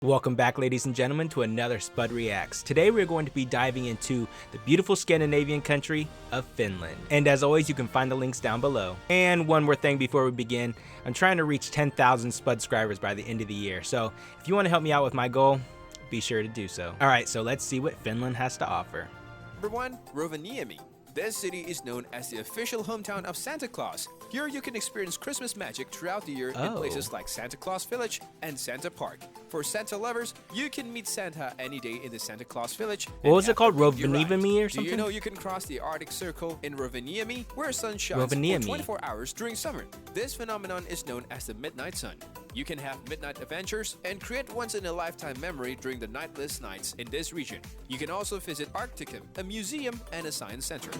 Welcome back, ladies and gentlemen, to another Spud Reacts. Today we're going to be diving into the beautiful Scandinavian country of Finland. And as always, you can find the links down below. And one more thing before we begin, I'm trying to reach 10,000 Spud subscribers by the end of the year. So if you want to help me out with my goal, be sure to do so. Alright, so let's see what Finland has to offer. Number 1. Rovaniemi. This city is known as the official hometown of Santa Claus. Here you can experience Christmas magic throughout the year in places like Santa Claus Village and Santa Park. For Santa lovers, you can meet Santa any day in the Santa Claus Village. What was it called? Rovaniemi or something? Do you know you can cross the Arctic Circle in Rovaniemi, where sun shines for 24 hours during summer? This phenomenon is known as the midnight sun. You can have midnight adventures and create once-in-a-lifetime memory during the nightless nights in this region. You can also visit Arcticum, a museum and a science center.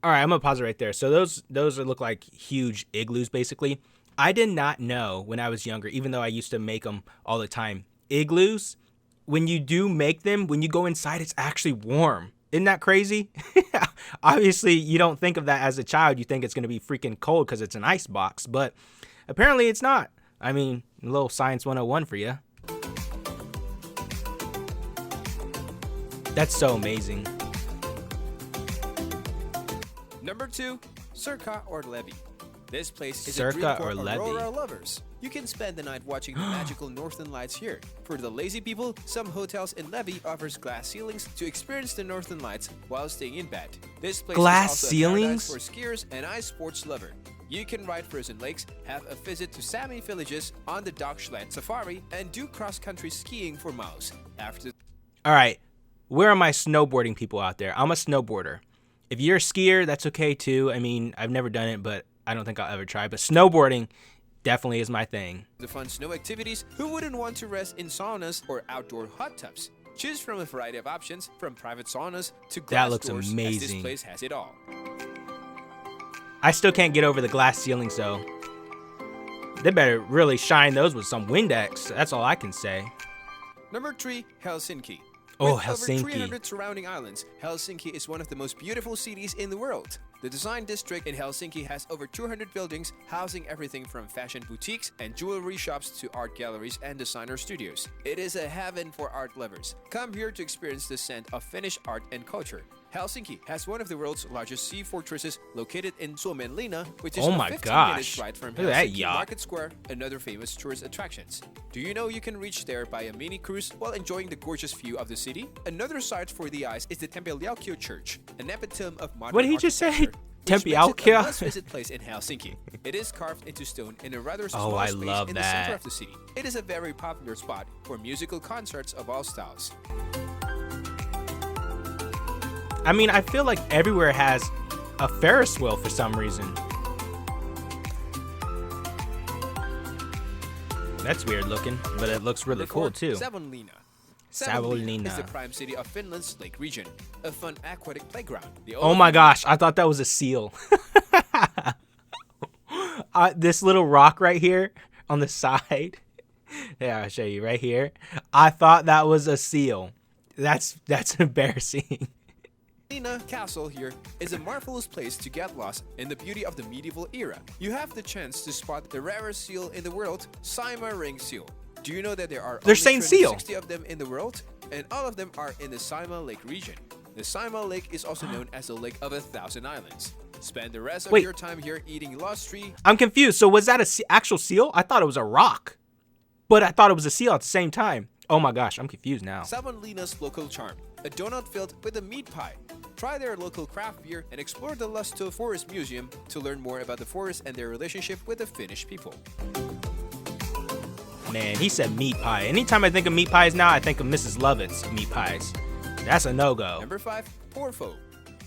All right, I'm gonna pause it right there. So those look like huge igloos, basically. I did not know when I was younger, even though I used to make them all the time. Igloos, when you do make them, when you go inside, it's actually warm. Isn't that crazy? Obviously, you don't think of that as a child. You think it's gonna be freaking cold because it's an ice box, but apparently it's not. I mean, a little Science 101 for you. That's so amazing. Number 2, Circa or Levi. This place is Circa a dream for or Levi. Aurora lovers. You can spend the night watching the magical northern lights here. For the lazy people, some hotels in Levi offers glass ceilings to experience the northern lights while staying in bed. This place Glass is also ceilings? a paradise for skiers and ice sports lover. You can ride frozen lakes, have a visit to Sami villages on the Dockland safari, and do cross-country skiing for miles. All right, where are my snowboarding people out there? I'm a snowboarder. If you're a skier, that's okay too. I mean, I've never done it, but I don't think I'll ever try. But snowboarding definitely is my thing. The fun snow activities, who wouldn't want to rest in saunas or outdoor hot tubs? Choose from a variety of options, from private saunas to glass That looks doors, amazing. as this place has it all. I still can't get over the glass ceilings though. They better really shine those with some Windex. That's all I can say. Number 3, Helsinki. Oh, With Helsinki. over 300 surrounding islands, Helsinki is one of the most beautiful cities in the world. The design district in Helsinki has over 200 buildings, housing everything from fashion boutiques and jewelry shops to art galleries and designer studios. It is a heaven for art lovers. Come here to experience the scent of Finnish art and culture. Helsinki has one of the world's largest sea fortresses located in Suomenlinna, which is a 15-minute ride from Helsinki Market Square, another famous tourist attractions. Do you know you can reach there by a mini cruise while enjoying the gorgeous view of the city? Another sight for the eyes is the Tempialkio Church, an epitome of modern What did he just say? Tempialkio? A must-visit place in Helsinki. It is carved into stone in a rather small space in the center of the city. It is a very popular spot for musical concerts of all styles. I mean, I feel like everywhere has a Ferris wheel for some reason. That's weird looking, but it looks really cool too. Savonlinna. Savonlinna is the prime city of Finland's lake region, a fun aquatic playground. Oh my gosh, I thought that was a seal. This little rock right here on the side. Yeah, I'll show you right here. I thought that was a seal. That's embarrassing. Castle here is a marvelous place to get lost in the beauty of the medieval era. You have the chance to spot the rarest seal in the world, Saimaa ring seal. Do you know that there are only 360 of them in the world? And all of them are in the Saimaa Lake region. The Saimaa Lake is also known as the Lake of 1,000 Islands. Spend the rest of your time here eating lost tree. I'm confused. So was that an actual seal? I thought it was a rock, but I thought it was a seal at the same time. Oh my gosh, I'm confused now. Savonlinna's local charm, a donut filled with a meat pie. Try their local craft beer and explore the Lusto Forest Museum to learn more about the forest and their relationship with the Finnish people. Man, he said meat pie. Anytime I think of meat pies now, I think of Mrs. Lovett's meat pies. That's a no-go. Number 5, Porvoo.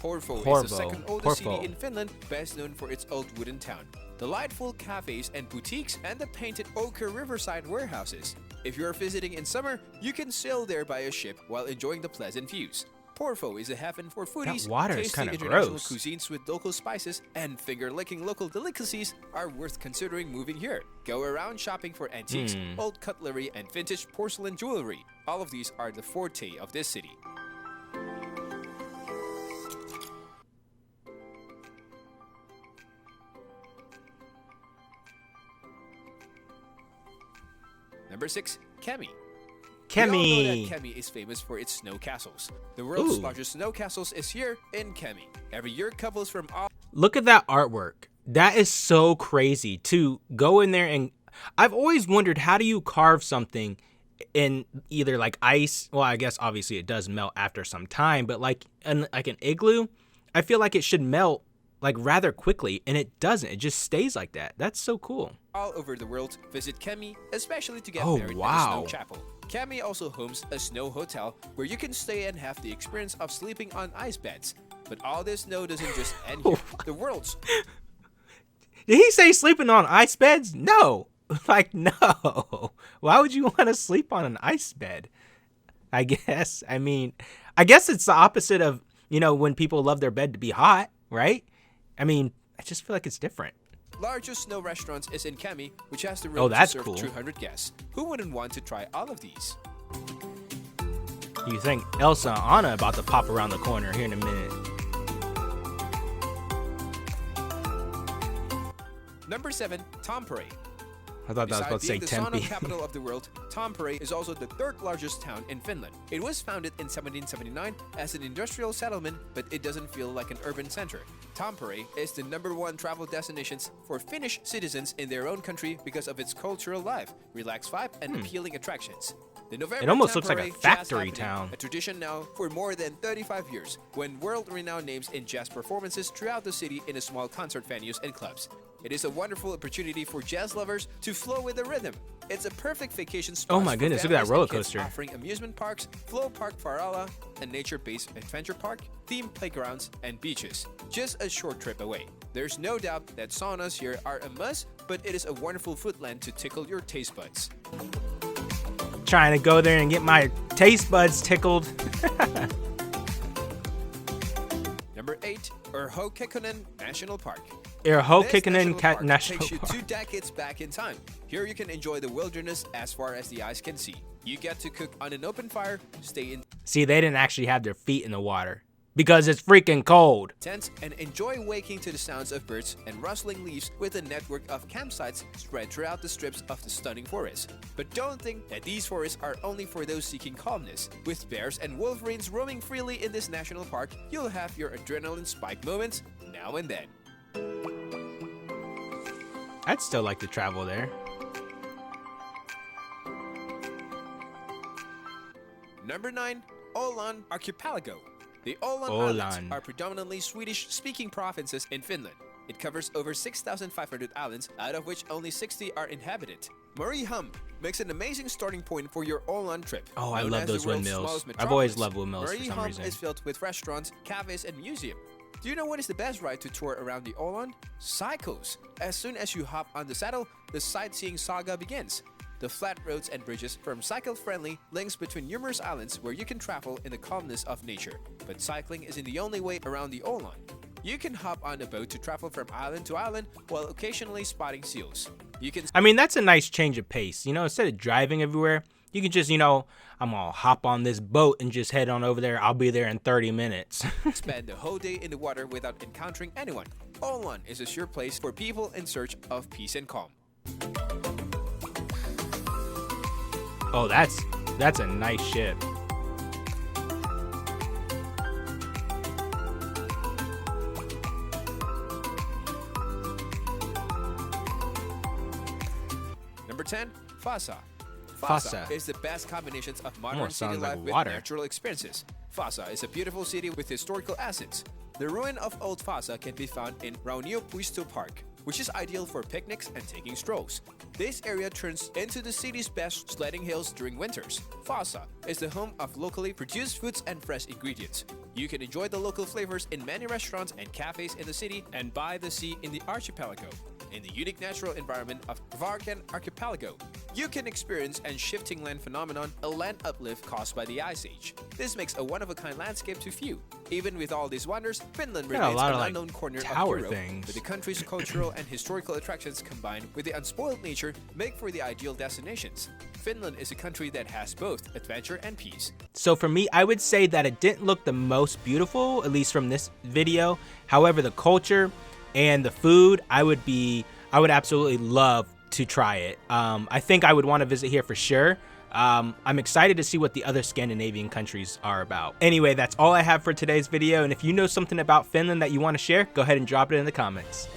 Porvoo is the second oldest city in Finland, best known for its old wooden town, delightful cafes and boutiques, and the painted ochre riverside warehouses. If you're visiting in summer, you can sail there by a ship while enjoying the pleasant views. Porvoo is a heaven for foodies. That water is tasty kind of international gross. cuisines with local spices and finger-licking local delicacies are worth considering moving here. Go around shopping for antiques, old cutlery, and vintage porcelain jewelry. All of these are the forte of this city. Number 6, Kemi. We all know that Kemi. Kemi is famous for its snow castles. The world's Ooh. largest snow castles is here in Kemi. Every year, couples from all Look at that artwork. That is so crazy to go in there, and I've always wondered, how do you carve something in either like ice? Well, I guess obviously it does melt after some time, but like an igloo, I feel like it should melt like rather quickly, and it doesn't. It just stays like that. That's so cool. all over the world visit Kemi, especially to get Oh, married wow. at the snow chapel. Kemi also hosts a snow hotel where you can stay and have the experience of sleeping on ice beds. But all this snow doesn't just end here. The world's Did he say sleeping on ice beds? No. Like, no. Why would you want to sleep on an ice bed? I guess. I mean, I guess it's the opposite of, when people love their bed to be hot, right? I mean, I just feel like it's different. largest snow restaurants is in Kemi, which has the Oh, room to that's serve cool. 200 guests. Who wouldn't want to try all of these? You think Elsa and Anna about to pop around the corner here in a minute. Number 7, Tampere. I thought that was about to say Besides being the sauna Tempe. capital of the world, Tampere is also the third largest town in Finland. It was founded in 1779 as an industrial settlement, but it doesn't feel like an urban center. Tampere is the #1 travel destinations for Finnish citizens in their own country because of its cultural life, relaxed vibe, and appealing attractions. The November It almost looks like a Tampere Jazz factory Happening, town. a tradition now for more than 35 years, when world-renowned names in jazz performances throughout the city in a small concert venues and clubs. It is a wonderful opportunity for jazz lovers to flow with the rhythm. It's a perfect vacation spot. Oh my for goodness, look at that families roller and kids, coaster. offering amusement parks, Flow Park Farala, a nature-based adventure park, themed playgrounds, and beaches. Just a short trip away. There's no doubt that saunas here are a must, but it is a wonderful foodland to tickle your taste buds. Trying to go there and get my taste buds tickled. Number 8, Urho Kekkonen National Park. Urho This Kekkonen park National takes you Park. 2 decades back in time. Here you can enjoy the wilderness as far as the eyes can see. You get to cook on an open fire, stay in See, they didn't actually have their feet in the water because it's freaking cold. tents, and enjoy waking to the sounds of birds and rustling leaves with a network of campsites spread throughout the strips of the stunning forest. But don't think that these forests are only for those seeking calmness. With bears and wolverines roaming freely in this national park, you'll have your adrenaline spike moments now and then. I'd still like to travel there. Number 9, Åland Archipelago. The Åland Åland. Islands are predominantly Swedish-speaking provinces in Finland. It covers over 6,500 islands, out of which only 60 are inhabited. Mariehamn makes an amazing starting point for your Åland trip. Oh, I Known love as the those world's windmills. smallest I've always metropolis, loved windmills for some Mariehamn reason. is filled with restaurants, cafes, and museum. Do you know what is the best ride to tour around the Åland? Cycles. As soon as you hop on the saddle, the sightseeing saga begins. The flat roads and bridges form cycle-friendly links between numerous islands where you can travel in the calmness of nature. But cycling isn't the only way around the Åland. You can hop on a boat to travel from island to island while occasionally spotting seals. You can I mean, that's a nice change of pace. Instead of driving everywhere, you can just, I'm gonna hop on this boat and just head on over there. I'll be there in 30 minutes. spend the whole day in the water without encountering anyone. Åland is a sure place for people in search of peace and calm. Oh, that's a nice ship. Number 10, Fasa. Fasa. is the best combinations of modern Almost city sounds life like with water. natural experiences. Fasa is a beautiful city with historical assets. The ruin of Old Fasa can be found in Rauniopuisto Park, which is ideal for picnics and taking strolls. This area turns into the city's best sledding hills during winters. Fasa is the home of locally produced foods and fresh ingredients. You can enjoy the local flavors in many restaurants and cafes in the city and by the sea in the archipelago. In the unique natural environment of Kvarken Archipelago, you can experience a shifting land phenomenon, a land uplift caused by the Ice Age. This makes a one-of-a-kind landscape to view. Even with all these wonders, Finland Yeah, a remains lot an of, unknown corner tower of Europe, things. but the country's cultural and historical attractions combined with the unspoiled nature make for the ideal destinations. Finland is a country that has both adventure and peace. So for me, I would say that it didn't look the most beautiful, at least from this video. However, the culture and the food, I would absolutely love to try it. I think I would want to visit here for sure. I'm excited to see what the other Scandinavian countries are about. Anyway, that's all I have for today's video, and if you know something about Finland that you want to share, go ahead and drop it in the comments.